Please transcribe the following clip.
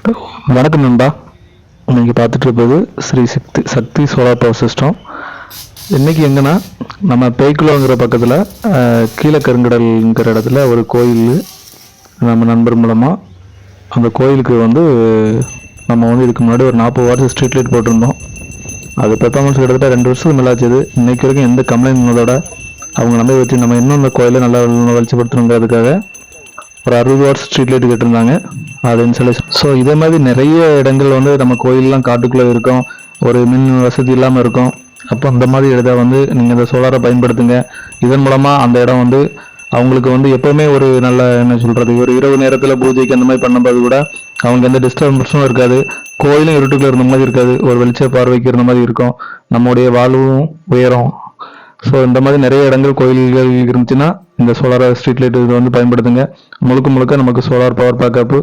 வணக்கம் நண்பா. இன்னைக்கு பார்த்துட்டு இருப்பது ஸ்ரீ சக்தி சக்தி சோலார் பவர் சிஸ்டம். இன்னைக்கு எங்கன்னா நம்ம பேய்க்குளங்கிற பக்கத்தில் கீழக்கருங்கடல்ங்கிற இடத்துல ஒரு கோயில் நம்ம நண்பர் மூலமாக அந்த கோயிலுக்கு நம்ம இதுக்கு முன்னாடி ஒரு 40 வாட்ஸ் ஸ்ட்ரீட் லைட் போட்டிருந்தோம். அது பெர்ஃபார்மன்ஸ் கிட்டத்தட்ட 2 வருஷத்துக்கு மேலாச்சுது. இன்னைக்கு வரைக்கும் எந்த கம்ப்ளைண்ட் இருந்ததோட அவங்க நம்பி வச்சு நம்ம இன்னும் அந்த கோயிலை நல்லா வளர்ச்சிப்படுத்தணுங்கிறதுக்காக ஒரு 60 வாட்ஸ் ஸ்ட்ரீட் லைட் கேட்டிருந்தாங்க. அது இன்ஸ்டாலேஷன். ஸோ இதே மாதிரி நிறைய இடங்கள் நம்ம கோயிலெலாம் காட்டுக்குள்ளே இருக்கோம், ஒரு மின் வசதி இல்லாமல் இருக்கும். அப்போ அந்த மாதிரி இடத்த நீங்கள் இந்த சோலாரை பயன்படுத்துங்க. இதன் மூலமாக அந்த இடம் அவங்களுக்கு எப்போவுமே ஒரு நல்ல என்ன சொல்கிறது, ஒரு இரவு நேரத்தில் பூஜைக்கு அந்த மாதிரி பண்ணும்போது கூட அவங்களுக்கு எந்த டிஸ்டர்பன்ஸும் இருக்காது. கோயிலும் இருட்டுக்குள்ள இருந்த மாதிரி இருக்காது, ஒரு வெளிச்ச பார்வைக்கு இருந்த மாதிரி இருக்கும். நம்முடைய வாழ்வும் உயரும். ஸோ இந்த மாதிரி நிறைய இடங்கள் கோயில்கள் இருந்துச்சுன்னா இந்த சோலார் ஸ்ட்ரீட் லைட் இது பயன்படுத்துங்க. முழுக்க முழுக்க நமக்கு சோலார் பவர் பேக்கப்பு